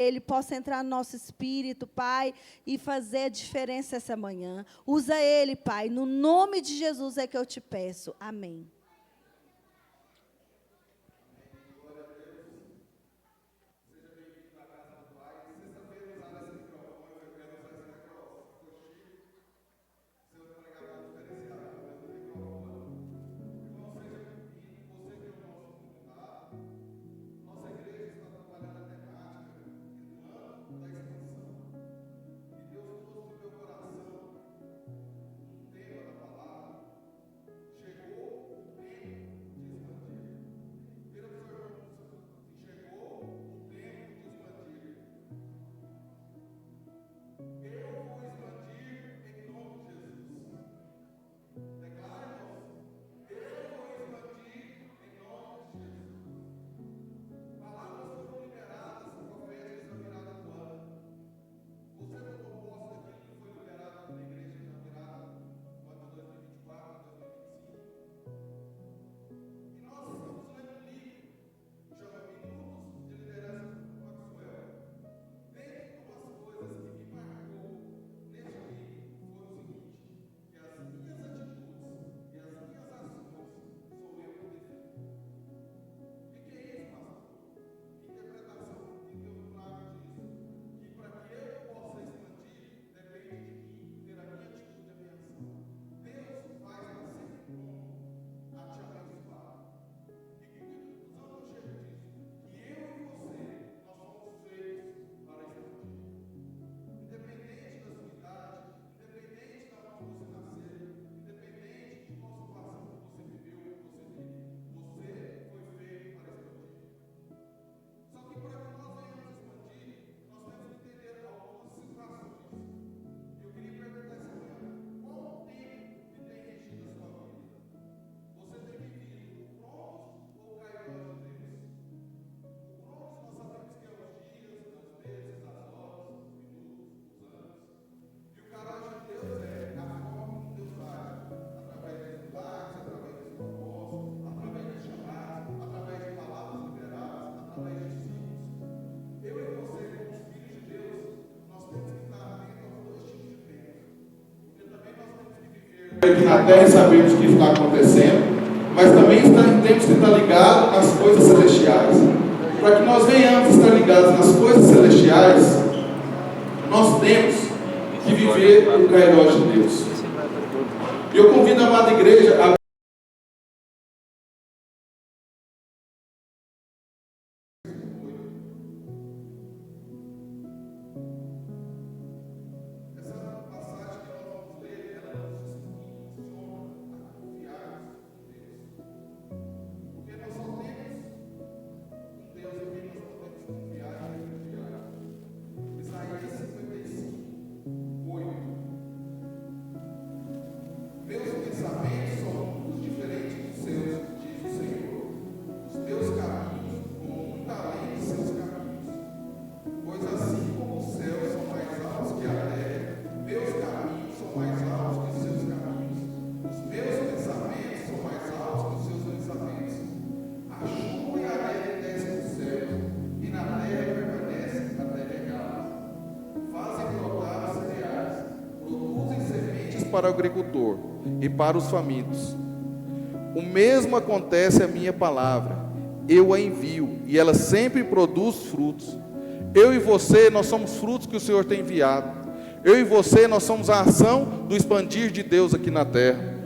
Ele possa entrar no nosso espírito, Pai, e fazer a diferença essa manhã. Usa Ele, Pai, no nome de Jesus é que eu te peço. Amém. Aqui na terra sabemos o que está acontecendo, mas também temos que estar ligados nas coisas celestiais. Para que nós venhamos estar ligados nas coisas celestiais, nós temos que viver o Kairos de Deus. E eu convido a amada igreja a para o agricultor e para os famintos. O mesmo acontece à minha palavra. Eu a envio e ela sempre produz frutos. Eu e você, nós somos frutos que o Senhor tem enviado. Eu e você, nós somos a ação do expandir de Deus aqui na terra.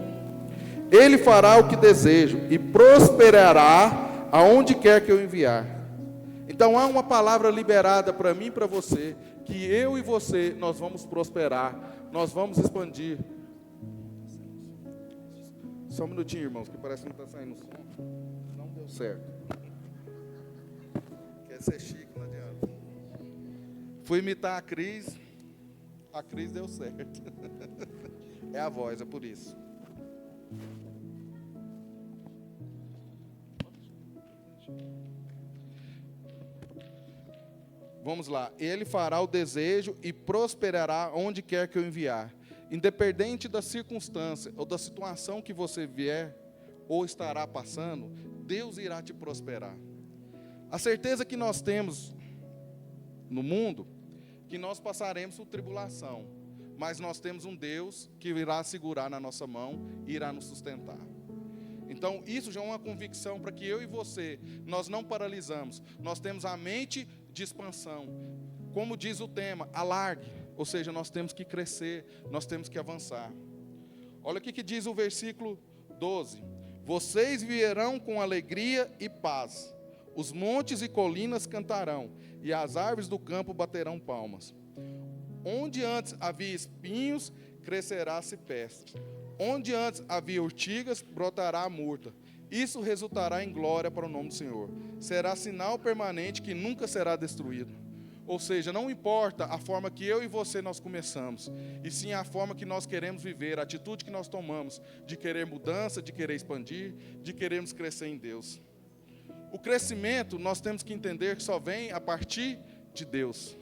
Ele fará o que desejo e prosperará aonde quer que eu enviar. Então há uma palavra liberada para mim e para você, que eu e você, nós vamos prosperar, nós vamos expandir. Só um minutinho, irmãos, que parece que não está saindo som. Não deu certo. Quer ser chique, não adianta. Fui imitar a Cris deu certo. É a voz, é por isso. Vamos lá. Ele fará o desejo e prosperará onde quer que eu enviar. Independente da circunstância ou da situação que você vier ou estará passando, Deus irá te prosperar. A certeza que nós temos no mundo que nós passaremos por tribulação, mas nós temos um Deus que irá segurar na nossa mão e irá nos sustentar. Então, isso já é uma convicção para que eu e você, nós não paralisamos. Nós temos a mente de expansão. Como diz o tema, alargue. Ou seja, nós temos que crescer, nós temos que avançar. Olha o que diz o versículo 12. Vocês viverão com alegria e paz. Os montes e colinas cantarão, e as árvores do campo baterão palmas. Onde antes havia espinhos, crescerá cipreste. Onde antes havia urtigas, brotará a murta. Isso resultará em glória para o nome do Senhor. Será sinal permanente que nunca será destruído. Ou seja, não importa a forma que eu e você nós começamos, e sim a forma que nós queremos viver, a atitude que nós tomamos, de querer mudança, de querer expandir, de querermos crescer em Deus. O crescimento, nós temos que entender que só vem a partir de Deus.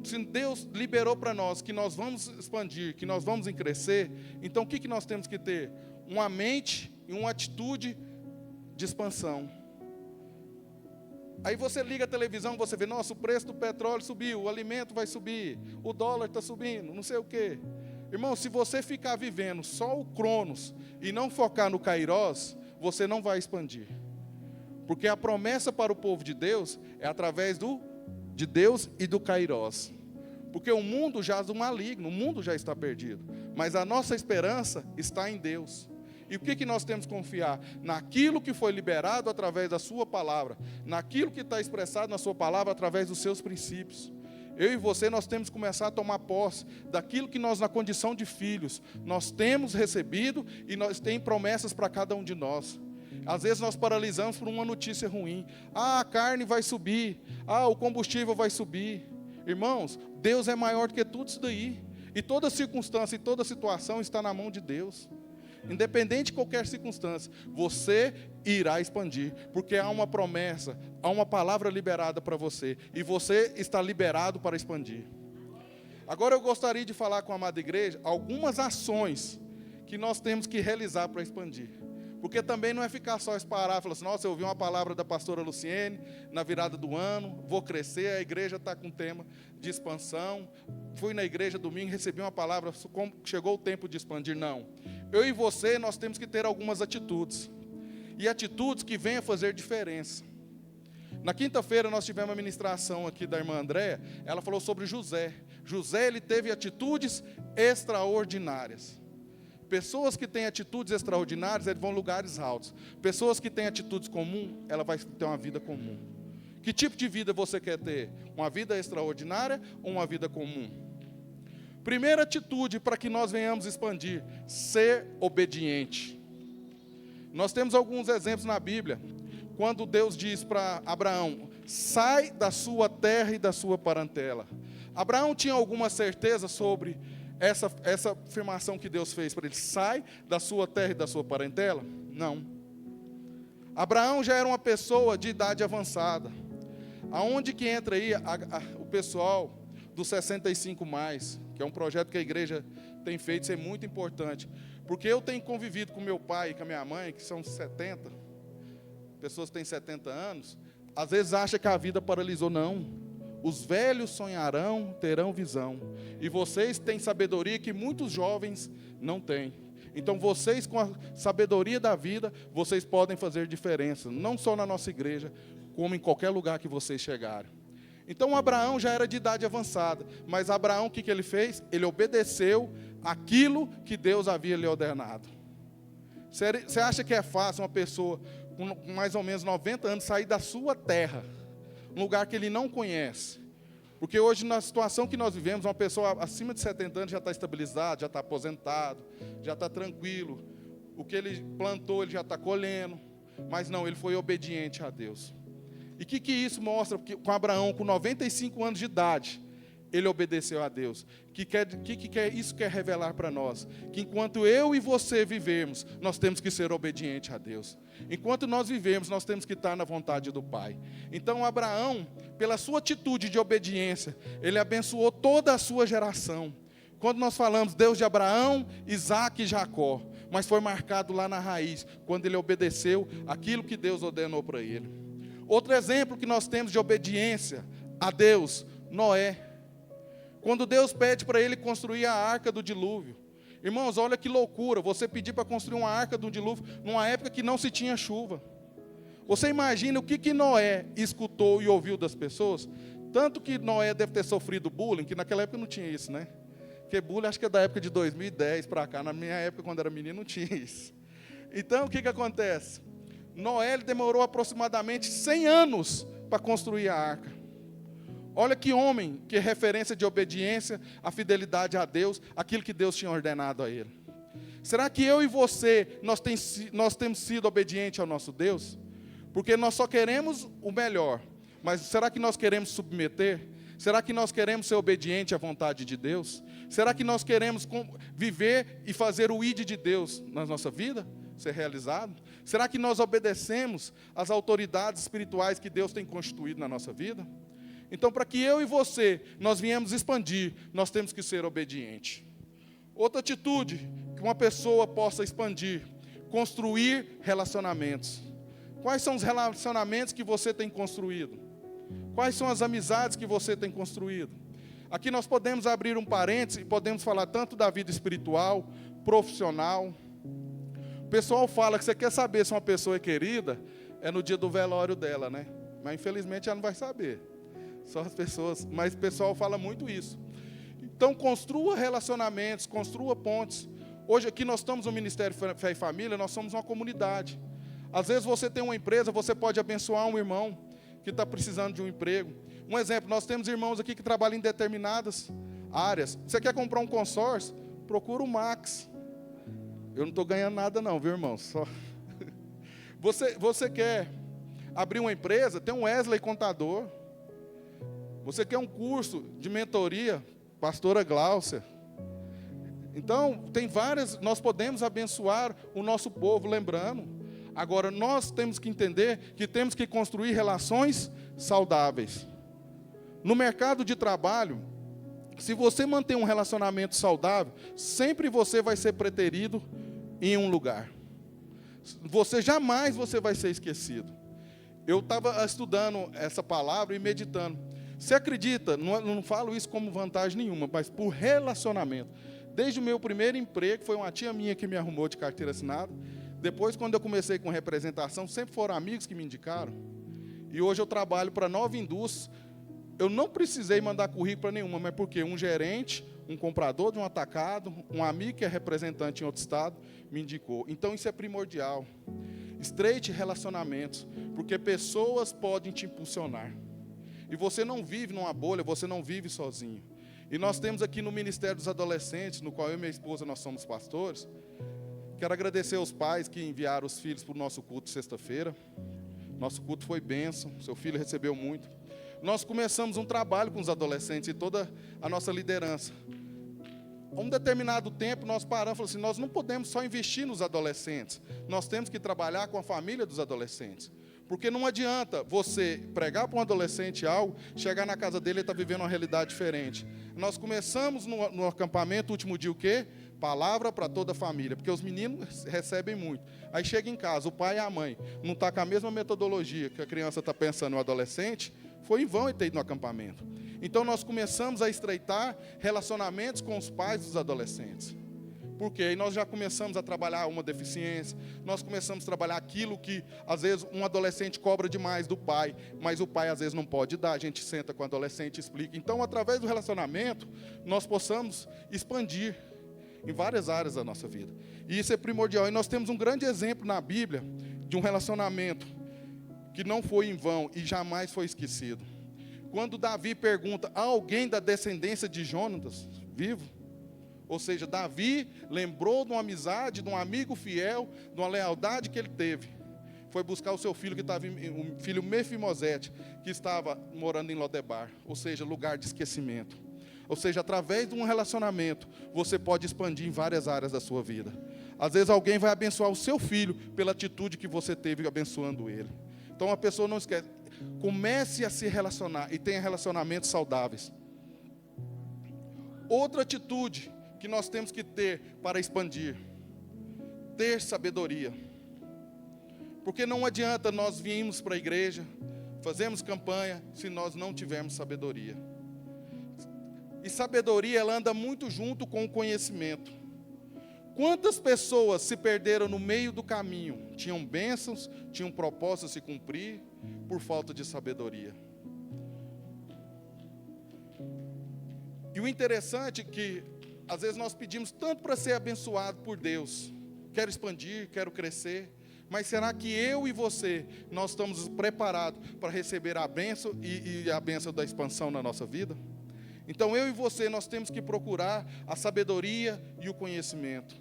Se Deus liberou para nós que nós vamos expandir, que nós vamos crescer, então o que nós temos que ter? Uma mente e uma atitude de expansão. Aí você liga a televisão, você vê, nossa, o preço do petróleo subiu, o alimento vai subir, o dólar está subindo, não sei o quê. Irmão, se você ficar vivendo só o Cronos e não focar no Kairós, você não vai expandir. Porque a promessa para o povo de Deus é através de Deus e do Kairós. Porque o mundo jaz do maligno, o mundo já está perdido. Mas a nossa esperança está em Deus. E o que nós temos que confiar? Naquilo que foi liberado através da sua palavra. Naquilo que está expressado na sua palavra através dos seus princípios. Eu e você, nós temos que começar a tomar posse daquilo que nós, na condição de filhos, nós temos recebido e nós temos promessas para cada um de nós. Às vezes nós paralisamos por uma notícia ruim. A carne vai subir. O combustível vai subir. Irmãos, Deus é maior do que tudo isso daí. E toda circunstância e toda situação está na mão de Deus. Independente de qualquer circunstância, você irá expandir. Porque há uma promessa, há uma palavra liberada para você. E você está liberado para expandir. Agora eu gostaria de falar com a amada igreja algumas ações que nós temos que realizar para expandir. Porque também não é ficar só parar e falar assim, nossa, eu ouvi uma palavra da pastora Luciene na virada do ano, vou crescer, a igreja está com tema de expansão, fui na igreja domingo, recebi uma palavra, chegou o tempo de expandir. Não. Eu e você, nós temos que ter algumas atitudes. E atitudes que venham fazer diferença. Na quinta-feira nós tivemos uma ministração aqui da irmã Andréa, ela falou sobre José. José, ele teve atitudes extraordinárias. Pessoas que têm atitudes extraordinárias, eles vão em lugares altos. Pessoas que têm atitudes comuns, ela vai ter uma vida comum. Que tipo de vida você quer ter? Uma vida extraordinária ou uma vida comum? Primeira atitude para que nós venhamos expandir, ser obediente. Nós temos alguns exemplos na Bíblia, quando Deus diz para Abraão, sai da sua terra e da sua parentela. Abraão tinha alguma certeza sobre essa afirmação que Deus fez para ele, sai da sua terra e da sua parentela? Não. Abraão já era uma pessoa de idade avançada. Aonde que entra aí o pessoal dos 65 mais, que é um projeto que a igreja tem feito, isso é muito importante. Porque eu tenho convivido com meu pai e com a minha mãe, que são 70, pessoas que têm 70 anos, às vezes acham que a vida paralisou. Não. Os velhos sonharão, terão visão. E vocês têm sabedoria que muitos jovens não têm. Então vocês, com a sabedoria da vida, vocês podem fazer diferença. Não só na nossa igreja, como em qualquer lugar que vocês chegarem. Então Abraão já era de idade avançada. Mas Abraão, o que ele fez? Ele obedeceu aquilo que Deus havia lhe ordenado. Você acha que é fácil uma pessoa com mais ou menos 90 anos sair da sua terra? Um lugar que ele não conhece. Porque hoje, na situação que nós vivemos, uma pessoa acima de 70 anos já está estabilizado, já está aposentado, já está tranquilo. O que ele plantou, ele já está colhendo. Mas não, ele foi obediente a Deus. E o que isso mostra? Porque com Abraão, com 95 anos de idade, ele obedeceu a Deus. Isso quer revelar para nós? Que enquanto eu e você vivermos, nós temos que ser obedientes a Deus. Enquanto nós vivemos, nós temos que estar na vontade do Pai. Então Abraão, pela sua atitude de obediência, ele abençoou toda a sua geração. Quando nós falamos Deus de Abraão, Isaque e Jacó, mas foi marcado lá na raiz, quando ele obedeceu aquilo que Deus ordenou para ele. Outro exemplo que nós temos de obediência, a Deus, Noé. Quando Deus pede para ele construir a arca do dilúvio. Irmãos, olha que loucura, você pedir para construir uma arca do dilúvio numa época que não se tinha chuva. Você imagina o que Noé escutou e ouviu das pessoas? Tanto que Noé deve ter sofrido bullying, que naquela época não tinha isso, né? Porque bullying acho que é da época de 2010 para cá. Na minha época, quando era menino, não tinha isso. Então, o que acontece? Noé demorou aproximadamente 100 anos para construir a arca. Olha que homem, que referência de obediência, a fidelidade a Deus, aquilo que Deus tinha ordenado a ele. Será que eu e você, nós temos sido obedientes ao nosso Deus? Porque nós só queremos o melhor. Mas será que nós queremos submeter? Será que nós queremos ser obedientes à vontade de Deus? Será que nós queremos viver e fazer o ID de Deus na nossa vida? Ser realizado? Será que nós obedecemos às autoridades espirituais que Deus tem constituído na nossa vida? Então, para que eu e você, nós viemos expandir, nós temos que ser obedientes. Outra atitude que uma pessoa possa expandir, construir relacionamentos. Quais são os relacionamentos que você tem construído? Quais são as amizades que você tem construído? Aqui nós podemos abrir um parênteses e podemos falar tanto da vida espiritual, profissional. O pessoal fala que você quer saber se uma pessoa é querida, é no dia do velório dela, né? Mas infelizmente ela não vai saber. Só as pessoas, mas o pessoal fala muito isso. Então construa relacionamentos, construa pontes. Hoje aqui nós estamos no Ministério Fé e Família, nós somos uma comunidade. Às vezes você tem uma empresa, você pode abençoar um irmão que está precisando de um emprego. Um exemplo, nós temos irmãos aqui que trabalham em determinadas áreas. Você quer comprar um consórcio? Procura o Max. Eu não estou ganhando nada não, viu, irmão? Só... Você quer abrir uma empresa? Tem um Wesley Contador. Você quer um curso de mentoria? Pastora Gláucia. Então, tem várias, nós podemos abençoar o nosso povo, lembrando. Agora, nós temos que entender que temos que construir relações saudáveis. No mercado de trabalho, se você manter um relacionamento saudável, sempre você vai ser preterido em um lugar. Jamais você vai ser esquecido. Eu estava estudando essa palavra e meditando. Você acredita, não falo isso como vantagem nenhuma, mas por relacionamento. Desde o meu primeiro emprego, foi uma tia minha que me arrumou de carteira assinada. Depois, quando eu comecei com representação, sempre foram amigos que me indicaram. E hoje eu trabalho para 9 indústrias. Eu não precisei mandar currículo para nenhuma, mas porque um gerente, um comprador de um atacado, um amigo que é representante em outro estado, me indicou. Então isso é primordial. Estreite relacionamentos, porque pessoas podem te impulsionar. E você não vive numa bolha, você não vive sozinho. E nós temos aqui no Ministério dos Adolescentes, no qual eu e minha esposa nós somos pastores. Quero agradecer aos pais que enviaram os filhos para o nosso culto de sexta-feira. Nosso culto foi bênção, seu filho recebeu muito. Nós começamos um trabalho com os adolescentes e toda a nossa liderança. A um determinado tempo nós paramos e falamos assim, nós não podemos só investir nos adolescentes. Nós temos que trabalhar com a família dos adolescentes. Porque não adianta você pregar para um adolescente algo, chegar na casa dele e estar vivendo uma realidade diferente. Nós começamos no acampamento, último dia o quê? Palavra para toda a família, porque os meninos recebem muito. Aí chega em casa, o pai e a mãe não está com a mesma metodologia que a criança está pensando no adolescente, foi em vão ele ter ido no acampamento. Então nós começamos a estreitar relacionamentos com os pais dos adolescentes. Porque aí nós já começamos a trabalhar uma deficiência, nós começamos a trabalhar aquilo que, às vezes, um adolescente cobra demais do pai, mas o pai, às vezes, não pode dar, a gente senta com o adolescente e explica. Então, através do relacionamento, nós possamos expandir em várias áreas da nossa vida. E isso é primordial. E nós temos um grande exemplo na Bíblia de um relacionamento que não foi em vão e jamais foi esquecido. Quando Davi pergunta a alguém da descendência de Jonatas, vivo? Ou seja, Davi lembrou de uma amizade, de um amigo fiel, de uma lealdade que ele teve. Foi buscar o seu filho, o filho Mefimosete, que estava morando em Lodebar, ou seja, lugar de esquecimento. Ou seja, através de um relacionamento, você pode expandir em várias áreas da sua vida. Às vezes alguém vai abençoar o seu filho pela atitude que você teve abençoando ele. Então a pessoa não esquece. Comece a se relacionar e tenha relacionamentos saudáveis. Outra atitude que nós temos que ter para expandir, ter sabedoria. Porque não adianta nós virmos para a igreja, fazemos campanha se nós não tivermos sabedoria. E sabedoria, ela anda muito junto com o conhecimento. Quantas pessoas se perderam no meio do caminho? Tinham bênçãos, tinham propósitos a se cumprir, por falta de sabedoria. E o interessante é que, às vezes, nós pedimos tanto para ser abençoado por Deus. Quero expandir, quero crescer. Mas será que eu e você, nós estamos preparados para receber a bênção e a bênção da expansão na nossa vida? Então, eu e você, nós temos que procurar a sabedoria e o conhecimento.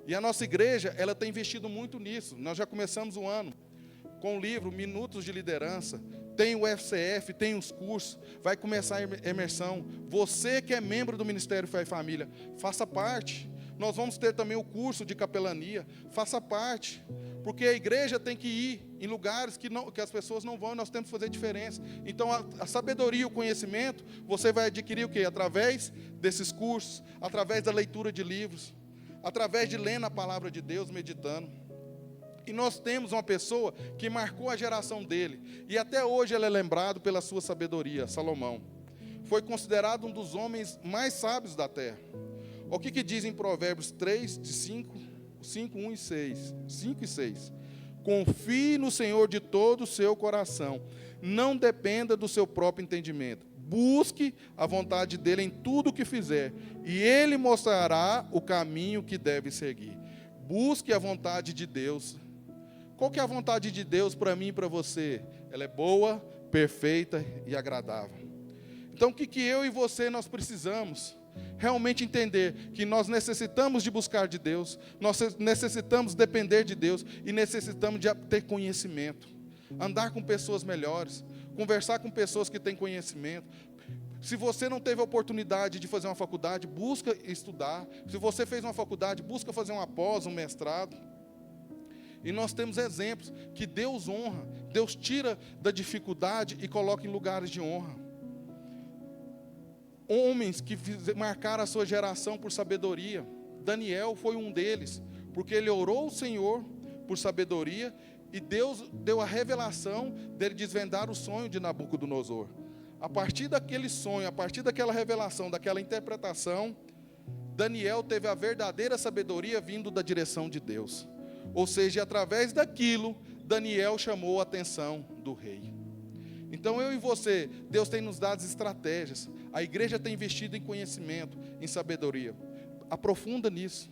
E a nossa igreja, ela tem investido muito nisso. Nós já começamos o ano com o livro Minutos de Liderança. Tem o FCF, tem os cursos, vai começar a imersão. Você que é membro do Ministério Fé e Família, faça parte. Nós vamos ter também o curso de capelania, faça parte. Porque a igreja tem que ir em lugares que as pessoas não vão, nós temos que fazer diferença. Então, a sabedoria e o conhecimento, você vai adquirir o quê? Através desses cursos, através da leitura de livros, através de lendo a palavra de Deus, meditando. E nós temos uma pessoa que marcou a geração dele, e até hoje ele é lembrado pela sua sabedoria, Salomão. Foi considerado um dos homens mais sábios da terra. O que diz em Provérbios 3, de 5, 1 e 6. 5 e 6. Confie no Senhor de todo o seu coração. Não dependa do seu próprio entendimento. Busque a vontade dele em tudo o que fizer. E ele mostrará o caminho que deve seguir. Busque a vontade de Deus. Qual que é a vontade de Deus para mim e para você? Ela é boa, perfeita e agradável. Então, o que eu e você nós precisamos? Realmente entender que nós necessitamos de buscar de Deus, nós necessitamos depender de Deus e necessitamos de ter conhecimento, andar com pessoas melhores, conversar com pessoas que têm conhecimento. Se você não teve a oportunidade de fazer uma faculdade, busca estudar. Se você fez uma faculdade, busca fazer uma pós, um mestrado. E nós temos exemplos que Deus honra, Deus tira da dificuldade e coloca em lugares de honra. Homens que marcaram a sua geração por sabedoria. Daniel foi um deles, porque ele orou ao Senhor por sabedoria e Deus deu a revelação dele desvendar o sonho de Nabucodonosor. A partir daquele sonho, a partir daquela revelação, daquela interpretação, Daniel teve a verdadeira sabedoria vindo da direção de Deus. Ou seja, através daquilo, Daniel chamou a atenção do rei. Então eu e você, Deus tem nos dado estratégias. A igreja tem investido em conhecimento, em sabedoria. Aprofunda nisso.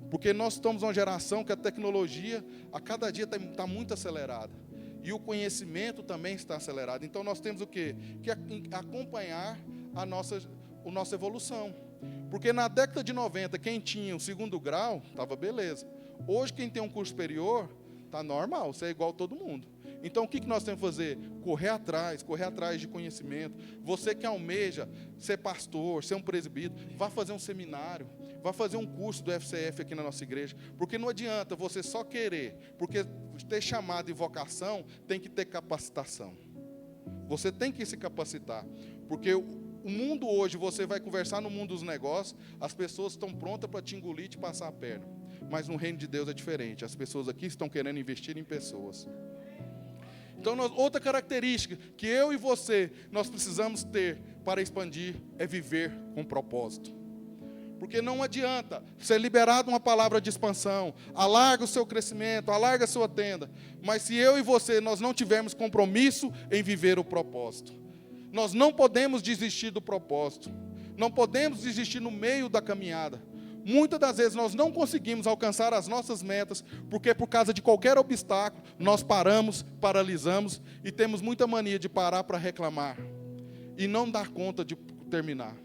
Porque nós estamos uma geração que a tecnologia, a cada dia está muito acelerada. E o conhecimento também está acelerado. Então nós temos o quê? Que acompanhar a nossa evolução. Porque na década de 90, quem tinha o 2º grau, estava beleza. Hoje quem tem um curso superior, está normal, você é igual a todo mundo. Então o que nós temos que fazer? Correr atrás de conhecimento. Você que almeja ser pastor, ser um presbítero, vá fazer um seminário, vá fazer um curso do FCF aqui na nossa igreja. Porque não adianta você só querer, porque ter chamado e vocação tem que ter capacitação. Você tem que se capacitar, porque o mundo hoje, você vai conversar no mundo dos negócios, as pessoas estão prontas para te engolir e te passar a perna. Mas no reino de Deus é diferente, as pessoas aqui estão querendo investir em pessoas. Então, outra característica que eu e você, nós precisamos ter para expandir, é viver com propósito. Porque não adianta ser liberado uma palavra de expansão, alarga o seu crescimento, alarga a sua tenda, mas se eu e você, nós não tivermos compromisso em viver o propósito, nós não podemos desistir do propósito, não podemos desistir no meio da caminhada. Muitas das vezes nós não conseguimos alcançar as nossas metas, porque por causa de qualquer obstáculo, nós paramos, paralisamos e temos muita mania de parar para reclamar e não dar conta de terminar.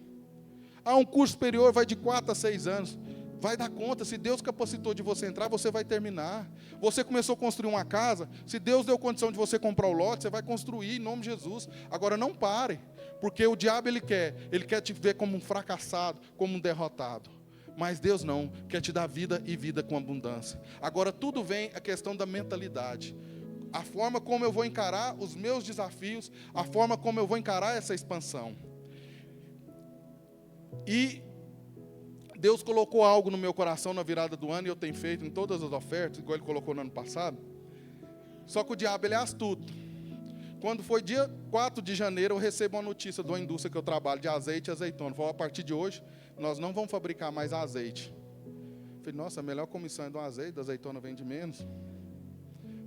Um curso superior vai de 4 a 6 anos, vai dar conta, se Deus capacitou de você entrar, você vai terminar. Você começou a construir uma casa, se Deus deu condição de você comprar o lote, você vai construir em nome de Jesus. Agora não pare, porque o diabo ele quer te ver como um fracassado, como um derrotado. Mas Deus não, quer te dar vida e vida com abundância. Agora tudo vem a questão da mentalidade. A forma como eu vou encarar os meus desafios, a forma como eu vou encarar essa expansão. E Deus colocou algo no meu coração na virada do ano, e eu tenho feito em todas as ofertas, igual Ele colocou no ano passado. Só que o diabo ele é astuto. Quando foi dia 4 de janeiro, eu recebo uma notícia de uma indústria que eu trabalho, de azeite e azeitona. Falou, a partir de hoje, nós não vamos fabricar mais azeite. Eu falei, nossa, a melhor comissão é do azeite, da azeitona vende menos.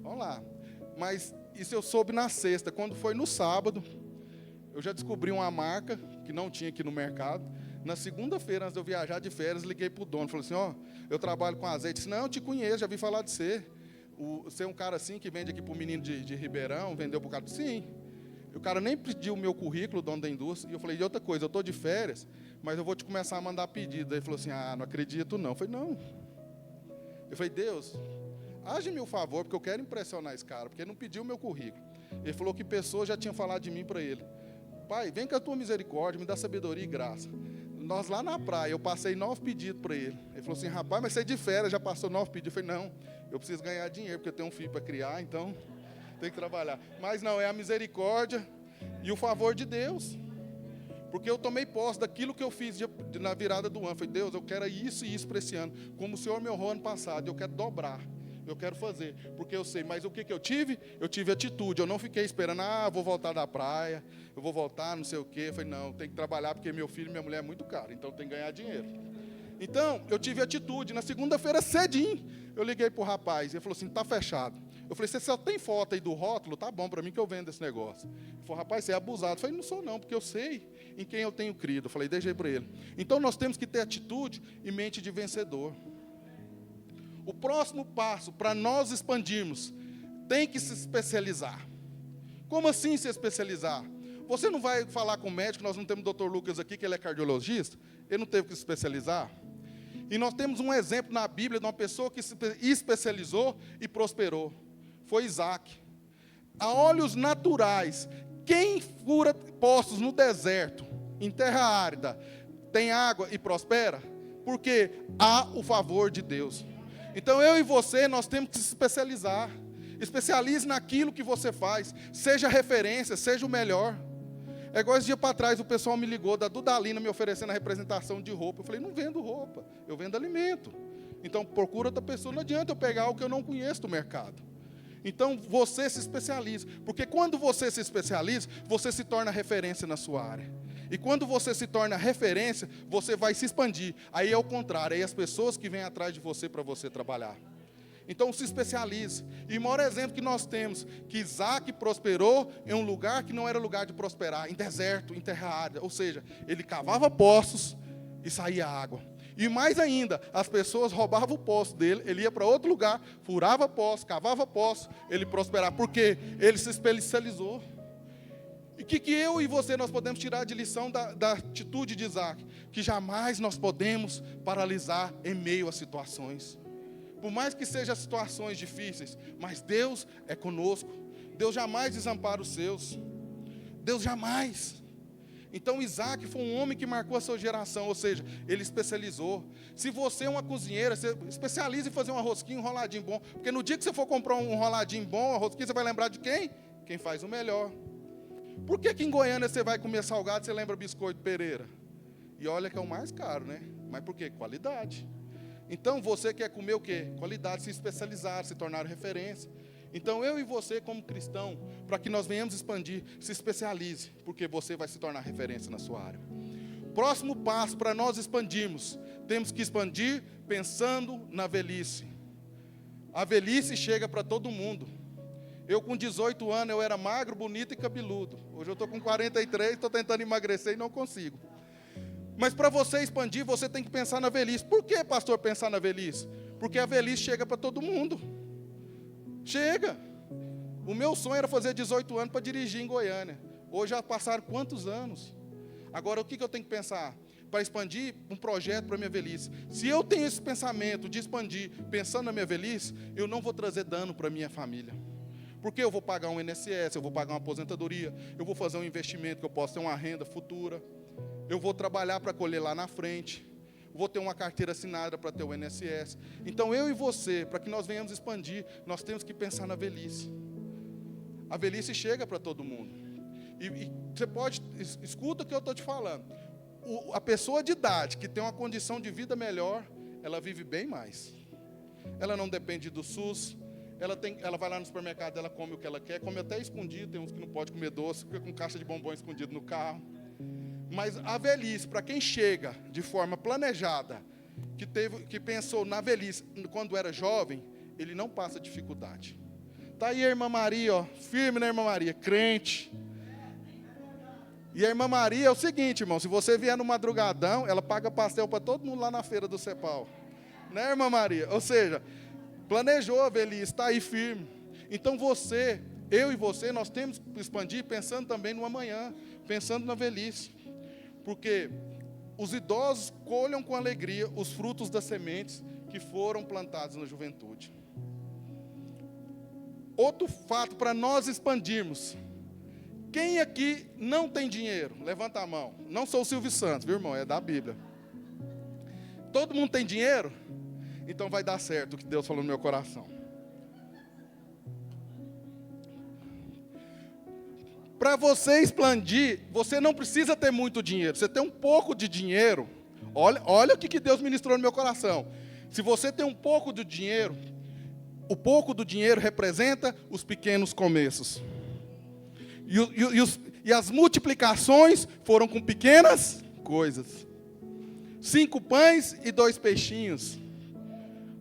Vamos lá. Mas isso eu soube na sexta. Quando foi no sábado, eu já descobri uma marca que não tinha aqui no mercado. Na segunda-feira, antes de eu viajar de férias, liguei para o dono. Falei assim, eu trabalho com azeite. Disse, não, eu te conheço, já vi falar de você. Você é um cara assim que vende aqui para o menino de Ribeirão, vendeu para o cara. Sim. O cara nem pediu o meu currículo, o dono da indústria. E eu falei, de outra coisa, eu estou de férias, mas eu vou te começar a mandar pedido. Aí ele falou assim, não acredito não. Eu falei, não. Eu falei, Deus, age-me o favor, porque eu quero impressionar esse cara, porque ele não pediu o meu currículo. Ele falou que pessoas já tinham falado de mim para ele. Pai, vem com a tua misericórdia, me dá sabedoria e graça. Nós lá na praia, eu passei 9 pedidos para ele. Ele falou assim, rapaz, mas você é de férias, já passou 9 pedidos. Eu falei, não, eu preciso ganhar dinheiro, porque eu tenho um filho para criar, então tem que trabalhar. Mas não, é a misericórdia e o favor de Deus. Porque eu tomei posse daquilo que eu fiz na virada do ano. Eu falei, Deus, eu quero isso e isso para esse ano. Como o Senhor me honrou ano passado, eu quero dobrar. Eu quero fazer, porque eu sei. Mas o que eu tive? Eu tive atitude. Eu não fiquei esperando, vou voltar da praia, eu vou voltar, não sei o quê. Eu falei, não, tem que trabalhar, porque meu filho e minha mulher é muito caro, então tem que ganhar dinheiro. Então, eu tive atitude. Na segunda-feira, cedinho, eu liguei para o rapaz. Ele falou assim, está fechado. Eu falei, você só tem foto aí do rótulo? Tá bom, para mim que eu vendo esse negócio. Ele falou, rapaz, você é abusado. Eu falei, não sou não, porque eu sei em quem eu tenho crido. Eu falei, deixei para ele. Então, nós temos que ter atitude e mente de vencedor. O próximo passo para nós expandirmos tem que se especializar. Como assim se especializar? Você não vai falar com o médico, nós não temos o Dr. Lucas aqui, que ele é cardiologista, ele não teve que se especializar. E nós temos um exemplo na Bíblia de uma pessoa que se especializou e prosperou. Foi Isaac. A olhos naturais, quem fura poços no deserto, em terra árida, tem água e prospera? Porque há o favor de Deus. Então eu e você, nós temos que se especializar. Especialize naquilo que você faz. Seja referência, seja o melhor. É igual esse dia para trás, o pessoal me ligou da Dudalina me oferecendo a representação de roupa. Eu falei, não vendo roupa, eu vendo alimento. Então procura outra pessoa, não adianta eu pegar o que eu não conheço do mercado. Então você se especializa, porque quando você se especializa, você se torna referência na sua área. E quando você se torna referência, você vai se expandir. Aí é o contrário, aí as pessoas que vêm atrás de você para você trabalhar. Então se especialize. E o maior exemplo que nós temos, que Isaac prosperou em um lugar que não era lugar de prosperar, em deserto, em terra árida. Ou seja, ele cavava poços e saía água. E mais ainda, as pessoas roubavam o poço dele, ele ia para outro lugar, furava poço, cavava poço, ele prosperava. Por quê? Ele se especializou. E o que eu e você nós podemos tirar de lição da atitude de Isaac? Que jamais nós podemos paralisar em meio a situações. Por mais que sejam situações difíceis, mas Deus é conosco. Deus jamais desampara os seus. Deus jamais. Então Isaac foi um homem que marcou a sua geração, ou seja, ele especializou. Se você é uma cozinheira, você especializa em fazer um rosquinho, um enroladinho bom. Porque no dia que você for comprar um enroladinho bom, uma rosquinha, você vai lembrar de quem? Quem faz o melhor. Por que em Goiânia você vai comer salgado e você lembra Biscoito Pereira? E olha que é o mais caro, né? Mas por quê? Qualidade. Então você quer comer o quê? Qualidade, se especializar, se tornar referência. Então eu e você como cristão, para que nós venhamos expandir, se especialize, porque você vai se tornar referência na sua área. Próximo passo para nós expandirmos, temos que expandir pensando na velhice. A velhice chega para todo mundo. Eu com 18 anos, eu era magro, bonito e cabeludo. Hoje eu estou com 43, estou tentando emagrecer e não consigo. Mas para você expandir, você tem que pensar na velhice. Por que, pastor, pensar na velhice? Porque a velhice chega para todo mundo. Chega. O meu sonho era fazer 18 anos para dirigir em Goiânia. Hoje já passaram quantos anos? Agora, o que eu tenho que pensar? Para expandir um projeto para a minha velhice. Se eu tenho esse pensamento de expandir, pensando na minha velhice, eu não vou trazer dano para a minha família. Porque eu vou pagar um INSS, eu vou pagar uma aposentadoria, eu vou fazer um investimento que eu possa ter uma renda futura, eu vou trabalhar para colher lá na frente, vou ter uma carteira assinada para ter o INSS. Então eu e você, para que nós venhamos expandir, nós temos que pensar na velhice. A velhice chega para todo mundo. E você pode, escuta o que eu estou te falando. A pessoa de idade que tem uma condição de vida melhor, ela vive bem mais. Ela não depende do SUS. ela vai lá no supermercado, ela come o que ela quer, come até escondido, tem uns que não pode comer doce, fica com caixa de bombom escondido no carro. Mas a velhice, para quem chega de forma planejada, que pensou na velhice quando era jovem, ele não passa dificuldade. Está aí a irmã Maria, ó, firme na irmã Maria, crente. E a irmã Maria é o seguinte, irmão, se você vier no madrugadão, ela paga pastel para todo mundo lá na feira do Cepal. Né, irmã Maria? Ou seja, planejou a velhice, está aí firme. Então eu e você, nós temos que expandir pensando também no amanhã, pensando na velhice. Porque os idosos colham com alegria os frutos das sementes que foram plantados na juventude. Outro fato para nós expandirmos. Quem aqui não tem dinheiro? Levanta a mão. Não sou o Silvio Santos, viu, irmão? É da Bíblia. Todo mundo tem dinheiro? Então vai dar certo o que Deus falou no meu coração. Para você expandir, você não precisa ter muito dinheiro. Você tem um pouco de dinheiro. Olha o que Deus ministrou no meu coração. Se você tem um pouco de dinheiro, o pouco do dinheiro representa os pequenos começos. E as multiplicações foram com pequenas coisas. 5 pães e 2 peixinhos.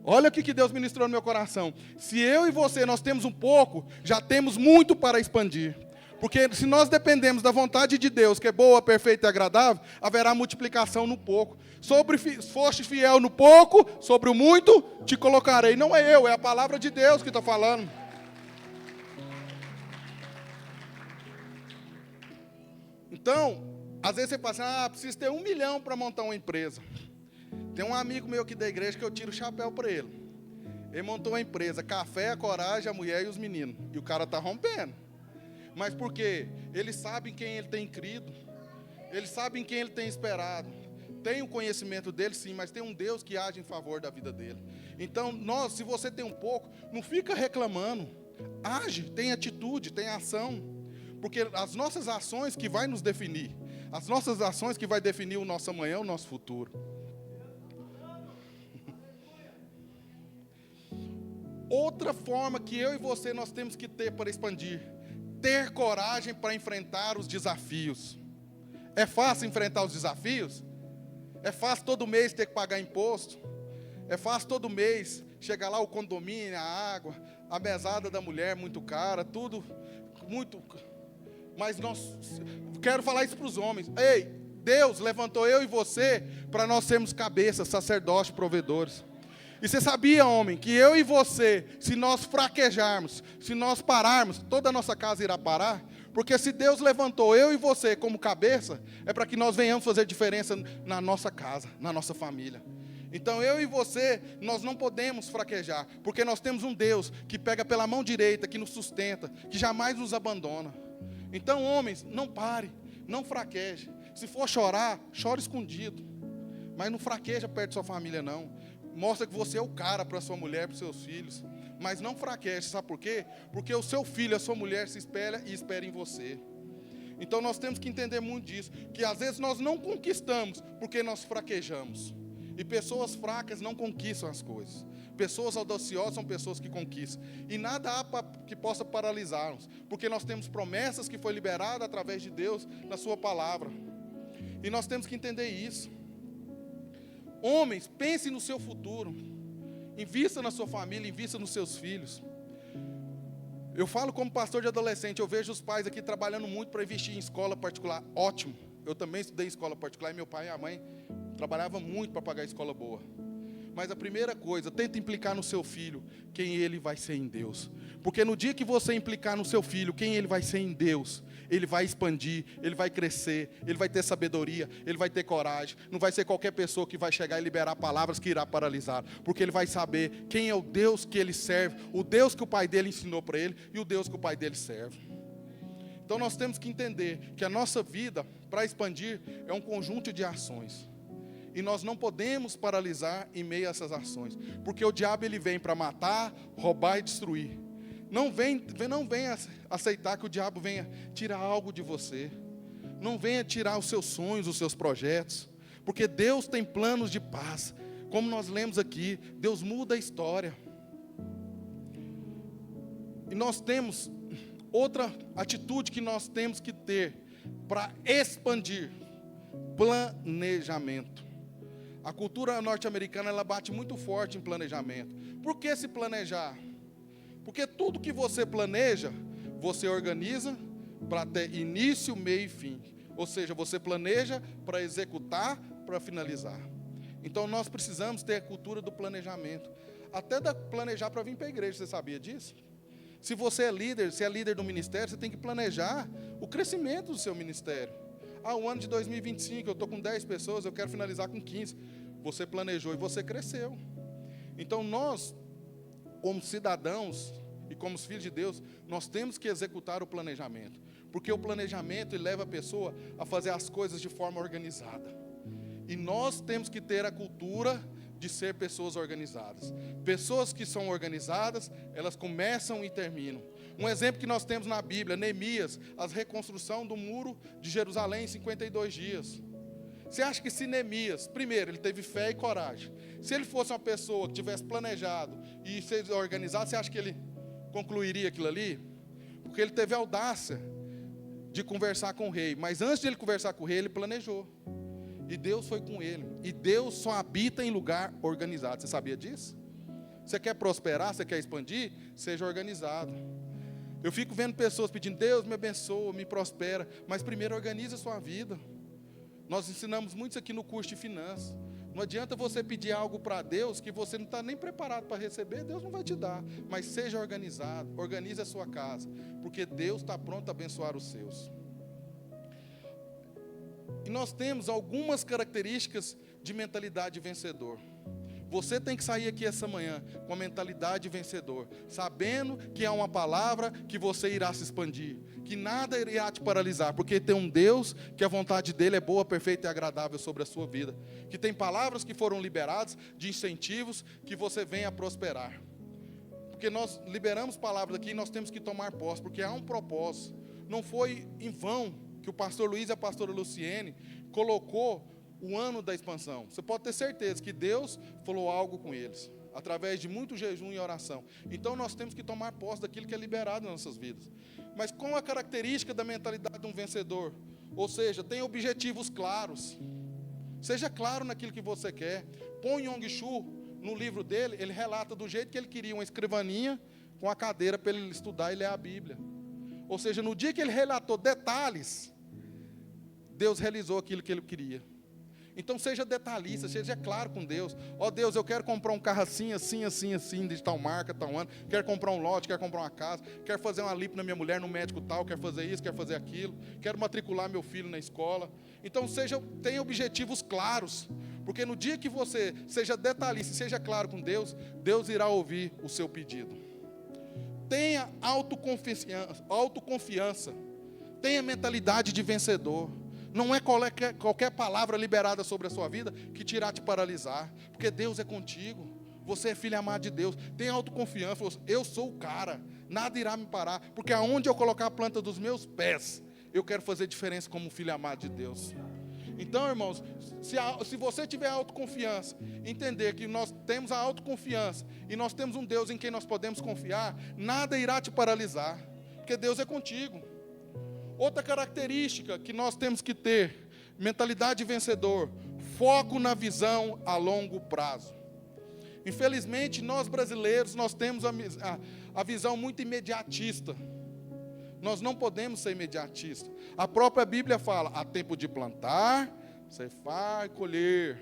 Olha o que Deus ministrou no meu coração. Se eu e você, nós temos um pouco, já temos muito para expandir. Porque se nós dependemos da vontade de Deus, que é boa, perfeita e agradável, haverá multiplicação no pouco. Foste fiel no pouco, sobre o muito te colocarei. Não é eu, é a palavra de Deus que está falando. Então, às vezes você fala assim, preciso ter 1 milhão para montar uma empresa. Tem um amigo meu aqui da igreja que eu tiro o chapéu para ele. Ele montou uma empresa, café, a coragem, a mulher e os meninos. E o cara está rompendo. Mas por quê? Ele sabe em quem ele tem crido. Ele sabe em quem ele tem esperado. Tem o conhecimento dele, sim, mas tem um Deus que age em favor da vida dele. Então, se você tem um pouco, não fica reclamando. Age, tem atitude, tem ação. Porque as nossas ações que vai nos definir. As nossas ações que vai definir o nosso amanhã, o nosso futuro. Outra forma que eu e você nós temos que ter para expandir. Ter coragem para enfrentar os desafios. É fácil enfrentar os desafios? É fácil todo mês ter que pagar imposto? É fácil todo mês chegar lá o condomínio, a água, a mesada da mulher muito cara, tudo muito. Mas quero falar isso para os homens. Ei, Deus levantou eu e você para nós sermos cabeças, sacerdotes, provedores. E você sabia, homem, que eu e você, se nós fraquejarmos, se nós pararmos, toda a nossa casa irá parar? Porque se Deus levantou eu e você como cabeça, é para que nós venhamos fazer diferença na nossa casa, na nossa família. Então eu e você, nós não podemos fraquejar, porque nós temos um Deus que pega pela mão direita, que nos sustenta, que jamais nos abandona. Então, homens, não pare, não fraqueje. Se for chorar, chore escondido. Mas não fraqueja perto da sua família, não. Mostra que você é o cara para sua mulher, para os seus filhos. Mas não fraqueje, sabe por quê? Porque o seu filho, a sua mulher se espelha e espera em você. Então nós temos que entender muito disso. Que às vezes nós não conquistamos porque nós fraquejamos. E pessoas fracas não conquistam as coisas. Pessoas audaciosas são pessoas que conquistam. E nada há que possa paralisar-nos. Porque nós temos promessas que foi liberada através de Deus na sua palavra. E nós temos que entender isso. Homens, pense no seu futuro. Invista na sua família, invista nos seus filhos. Eu falo como pastor de adolescente, eu vejo os pais aqui trabalhando muito para investir em escola particular. Ótimo. Eu também estudei em escola particular e meu pai e minha mãe trabalhavam muito para pagar escola boa. Mas a primeira coisa, tenta implicar no seu filho quem ele vai ser em Deus. Porque no dia que você implicar no seu filho quem ele vai ser em Deus, ele vai expandir, ele vai crescer, ele vai ter sabedoria, ele vai ter coragem. Não vai ser qualquer pessoa que vai chegar e liberar palavras que irá paralisar. Porque ele vai saber quem é o Deus que ele serve, o Deus que o pai dele ensinou para ele e o Deus que o pai dele serve. Então nós temos que entender que a nossa vida, para expandir, é um conjunto de ações. E nós não podemos paralisar em meio a essas ações. Porque o diabo ele vem para matar, roubar e destruir. Não venha aceitar que o diabo venha tirar algo de você. Não venha tirar os seus sonhos, os seus projetos. Porque Deus tem planos de paz. Como nós lemos aqui, Deus muda a história. E nós temos outra atitude que nós temos que ter para expandir: planejamento. A cultura norte-americana, ela bate muito forte em planejamento. Por que se planejar? Porque tudo que você planeja, você organiza para ter início, meio e fim. Ou seja, você planeja para executar, para finalizar. Então nós precisamos ter a cultura do planejamento. Até planejar para vir para a igreja, você sabia disso? Se você é líder, se é líder do ministério, você tem que planejar o crescimento do seu ministério. O ano de 2025, eu estou com 10 pessoas, eu quero finalizar com 15. Você planejou e você cresceu. Então nós, como cidadãos e como filhos de Deus, nós temos que executar o planejamento. Porque o planejamento ele leva a pessoa a fazer as coisas de forma organizada. E nós temos que ter a cultura de ser pessoas organizadas. Pessoas que são organizadas, elas começam e terminam. Um exemplo que nós temos na Bíblia, Neemias, a reconstrução do muro de Jerusalém em 52 dias. Você acha que se Neemias, primeiro, ele teve fé e coragem. Se ele fosse uma pessoa que tivesse planejado e ser organizado, você acha que ele concluiria aquilo ali? Porque ele teve a audácia de conversar com o rei. Mas antes de ele conversar com o rei, ele planejou. E Deus foi com ele. E Deus só habita em lugar organizado. Você sabia disso? Você quer prosperar, você quer expandir? Seja organizado. Eu fico vendo pessoas pedindo: Deus me abençoa, me prospera. Mas primeiro organize a sua vida. Nós ensinamos muito isso aqui no curso de finanças. Não adianta você pedir algo para Deus que você não está nem preparado para receber. Deus não vai te dar. Mas seja organizado. Organize a sua casa. Porque Deus está pronto a abençoar os seus. E nós temos algumas características de mentalidade vencedor. Você tem que sair aqui essa manhã com a mentalidade vencedor, sabendo que há uma palavra que você irá se expandir, que nada irá te paralisar, porque tem um Deus que a vontade dele é boa, perfeita e agradável sobre a sua vida, que tem palavras que foram liberadas de incentivos que você venha a prosperar. Porque nós liberamos palavras aqui e nós temos que tomar posse, porque há um propósito. Não foi em vão que o pastor Luiz e a pastora Luciene colocou o ano da expansão. Você pode ter certeza que Deus falou algo com eles, através de muito jejum e oração. Então nós temos que tomar posse daquilo que é liberado nas nossas vidas. Mas com a característica da mentalidade de um vencedor, ou seja, tem objetivos claros. Seja claro naquilo que você quer. Pon Yong-Shu, no livro dele, ele relata do jeito que ele queria, uma escrivaninha com a cadeira para ele estudar e ler a Bíblia. Ou seja, no dia que ele relatou detalhes, Deus realizou aquilo que ele queria. Então seja detalhista, seja claro com Deus. Deus, eu quero comprar um carro assim, de tal marca, tal ano. Quero comprar um lote, quero comprar uma casa. Quero fazer uma lipo na minha mulher, no médico tal. Quero fazer isso, quero fazer aquilo. Quero matricular meu filho na escola. Então tenha objetivos claros. Porque no dia que você seja detalhista, seja claro com Deus, Deus irá ouvir o seu pedido. Tenha autoconfiança. Tenha mentalidade de vencedor. Não é qualquer palavra liberada sobre a sua vida que te irá te paralisar. Porque Deus é contigo. Você é filho amado de Deus. Tenha autoconfiança. Eu sou o cara. Nada irá me parar. Porque aonde eu colocar a planta dos meus pés, eu quero fazer diferença como filho amado de Deus. Então, irmãos, se você tiver autoconfiança, entender que nós temos a autoconfiança e nós temos um Deus em quem nós podemos confiar, nada irá te paralisar. Porque Deus é contigo. Outra característica que nós temos que ter, mentalidade vencedor, foco na visão a longo prazo. Infelizmente, nós brasileiros, nós temos a visão muito imediatista. Nós não podemos ser imediatistas. A própria Bíblia fala: há tempo de plantar, ceifar e colher.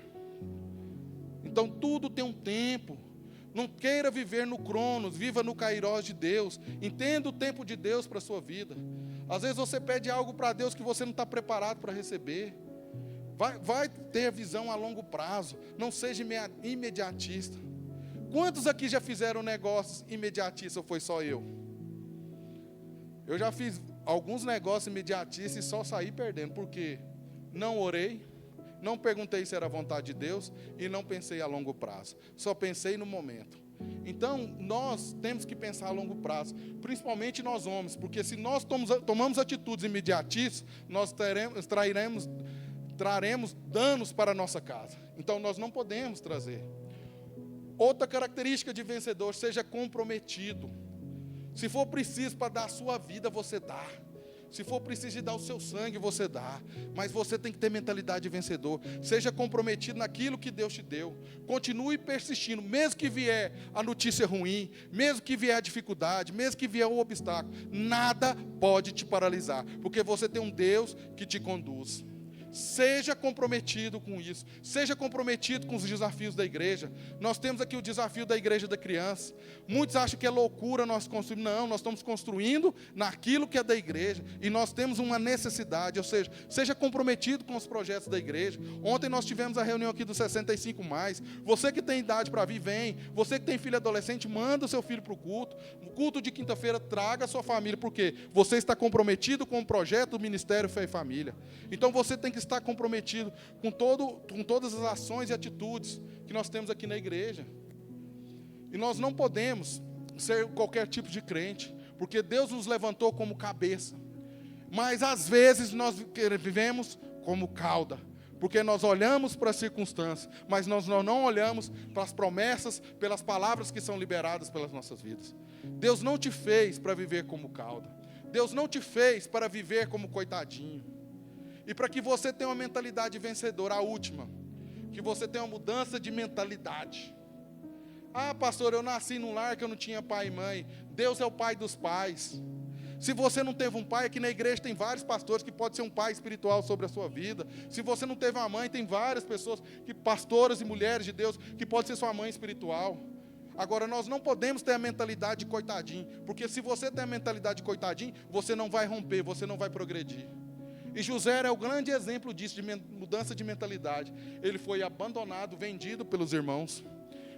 Então tudo tem um tempo. Não queira viver no Cronos, viva no Kairós de Deus. Entenda o tempo de Deus para a sua vida. Às vezes você pede algo para Deus que você não está preparado para receber. Vai ter visão a longo prazo. Não seja imediatista. Quantos aqui já fizeram negócios imediatistas ou foi só eu? Eu já fiz alguns negócios imediatistas e só saí perdendo. Porque não orei, não perguntei se era vontade de Deus e não pensei a longo prazo. Só pensei no momento. Então, nós temos que pensar a longo prazo, principalmente nós homens, porque se nós tomamos atitudes imediatistas, nós traremos danos para a nossa casa. Então, nós não podemos trazer. Outra característica de vencedor, seja comprometido. Se for preciso para dar a sua vida, você dá. Se for preciso de dar o seu sangue, você dá. Mas você tem que ter mentalidade de vencedor. Seja comprometido naquilo que Deus te deu. Continue persistindo, mesmo que vier a notícia ruim, mesmo que vier a dificuldade, mesmo que vier o obstáculo. Nada pode te paralisar, porque você tem um Deus que te conduz. Seja comprometido com isso. Seja comprometido com os desafios da igreja. Nós temos aqui o desafio da igreja da criança. Muitos acham que é loucura nós construirmos. Não, nós estamos construindo naquilo que é da igreja. E nós temos uma necessidade. Ou seja, seja comprometido com os projetos da igreja. Ontem nós tivemos a reunião aqui do 65+. Você que tem idade para vir, vem. Você que tem filho adolescente, manda o seu filho para o culto. No culto de quinta-feira, traga a sua família. Porque você está comprometido com o projeto do Ministério Fé e Família. Então você tem que estar comprometido com todas as ações e atitudes que nós temos aqui na igreja. E nós não podemos ser qualquer tipo de crente, porque Deus nos levantou como cabeça. Mas às vezes nós vivemos como cauda, porque nós olhamos para as circunstâncias, mas nós não olhamos para as promessas, pelas palavras que são liberadas pelas nossas vidas. Deus não te fez para viver como cauda. Deus não te fez para viver como coitadinho. E para que você tenha uma mentalidade vencedora, a última, que você tenha uma mudança de mentalidade. Ah, pastor, eu nasci num lar que eu não tinha pai e mãe. Deus é o pai dos pais. Se você não teve um pai, aqui na igreja tem vários pastores que pode ser um pai espiritual sobre a sua vida. Se você não teve uma mãe, tem várias pessoas, pastoras e mulheres de Deus, que pode ser sua mãe espiritual. Agora, nós não podemos ter a mentalidade de coitadinho, porque se você tem a mentalidade de coitadinho, você não vai romper, você não vai progredir. E José é o grande exemplo disso, de mudança de mentalidade. Ele foi abandonado, vendido pelos irmãos,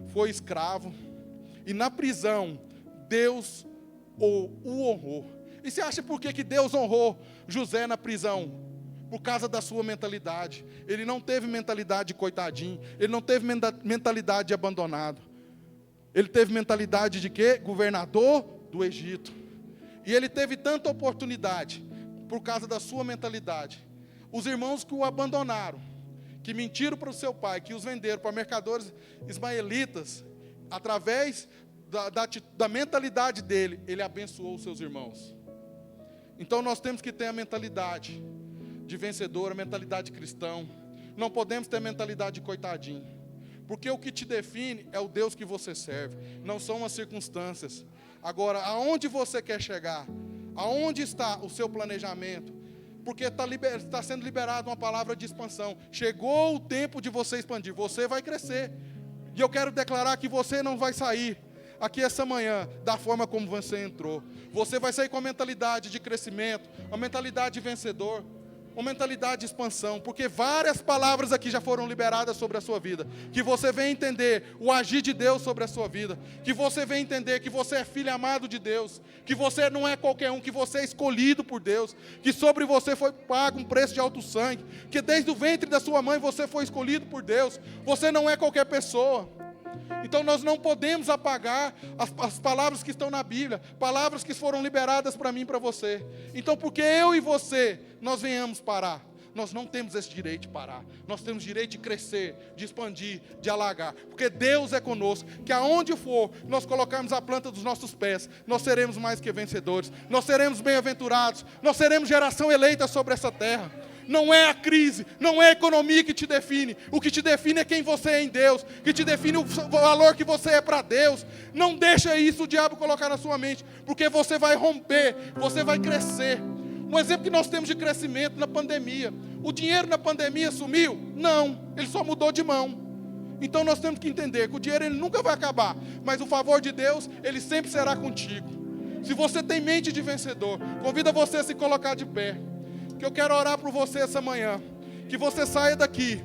foi escravo, e na prisão, Deus o honrou. E você acha por que Deus honrou José na prisão? Por causa da sua mentalidade. Ele não teve mentalidade de coitadinho, ele não teve mentalidade de abandonado. Ele teve mentalidade de quê? Governador do Egito. E ele teve tanta oportunidade, por causa da sua mentalidade. Os irmãos que o abandonaram, que mentiram para o seu pai, que os venderam para mercadores ismaelitas, através da mentalidade dele, ele abençoou os seus irmãos. Então nós temos que ter a mentalidade de vencedor, a mentalidade cristã. Não podemos ter a mentalidade de coitadinho. Porque o que te define é o Deus que você serve, não são as circunstâncias. Agora, aonde você quer chegar? Aonde está o seu planejamento? Porque está sendo liberada uma palavra de expansão. Chegou o tempo de você expandir. Você vai crescer. E eu quero declarar que você não vai sair aqui essa manhã da forma como você entrou. Você vai sair com a mentalidade de crescimento, uma mentalidade de vencedor, uma mentalidade de expansão, porque várias palavras aqui já foram liberadas sobre a sua vida, que você vem entender o agir de Deus sobre a sua vida, que você vem entender que você é filho amado de Deus, que você não é qualquer um, que você é escolhido por Deus, que sobre você foi pago um preço de alto sangue, que desde o ventre da sua mãe você foi escolhido por Deus, você não é qualquer pessoa. Então nós não podemos apagar as palavras que estão na Bíblia, palavras que foram liberadas para mim e para você. Então, porque eu e você, nós venhamos parar, nós não temos esse direito de parar. Nós temos direito de crescer, de expandir, de alagar. Porque Deus é conosco, que aonde for nós colocarmos a planta dos nossos pés, nós seremos mais que vencedores, nós seremos bem-aventurados, nós seremos geração eleita sobre essa terra. Não é a crise, não é a economia que te define. O que te define é quem você é em Deus, que te define o valor que você é para Deus. Não deixa isso o diabo colocar na sua mente, porque você vai romper, você vai crescer. Um exemplo que nós temos de crescimento na pandemia. O dinheiro na pandemia sumiu? Não, ele só mudou de mão. Então nós temos que entender que o dinheiro ele nunca vai acabar, mas o favor de Deus, ele sempre será contigo. Se você tem mente de vencedor, convido você a se colocar de pé. Que eu quero orar por você essa manhã, que você saia daqui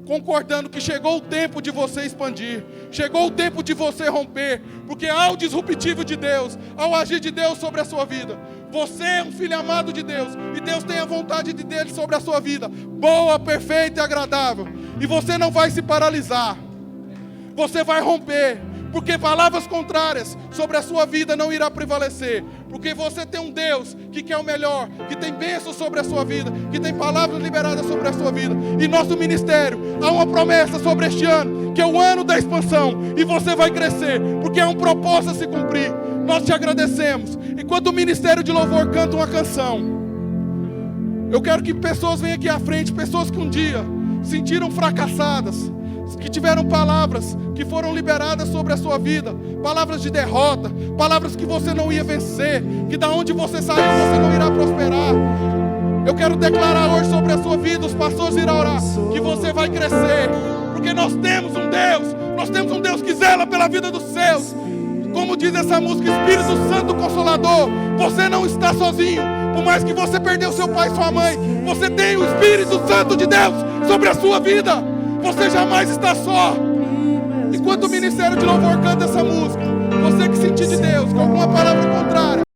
concordando que chegou o tempo de você expandir, chegou o tempo de você romper, porque há o disruptivo de Deus, há o agir de Deus sobre a sua vida. Você é um filho amado de Deus, e Deus tem a vontade dele sobre a sua vida, boa, perfeita e agradável, e você não vai se paralisar, você vai romper, porque palavras contrárias sobre a sua vida não irá prevalecer, porque você tem um Deus que quer o melhor, que tem bênçãos sobre a sua vida, que tem palavras liberadas sobre a sua vida. E nosso ministério, há uma promessa sobre este ano, que é o ano da expansão, e você vai crescer, porque há um propósito a se cumprir. nós te agradecemos. Enquanto o Ministério de Louvor canta uma canção, eu quero que pessoas venham aqui à frente, pessoas que um dia sentiram fracassadas, que tiveram palavras que foram liberadas sobre a sua vida, palavras de derrota, palavras que você não ia vencer, que da onde você saiu você não irá prosperar. Eu quero declarar hoje sobre a sua vida, os pastores irão orar, que você vai crescer, porque nós temos um Deus que zela pela vida dos seus. Como diz essa música, Espírito Santo Consolador, você não está sozinho. Por mais que você perdeu seu pai e sua mãe, você tem o Espírito Santo de Deus sobre a sua vida. Você jamais está só. Enquanto o Ministério de Louvor canta essa música, você que sentir de Deus, com alguma palavra contrária,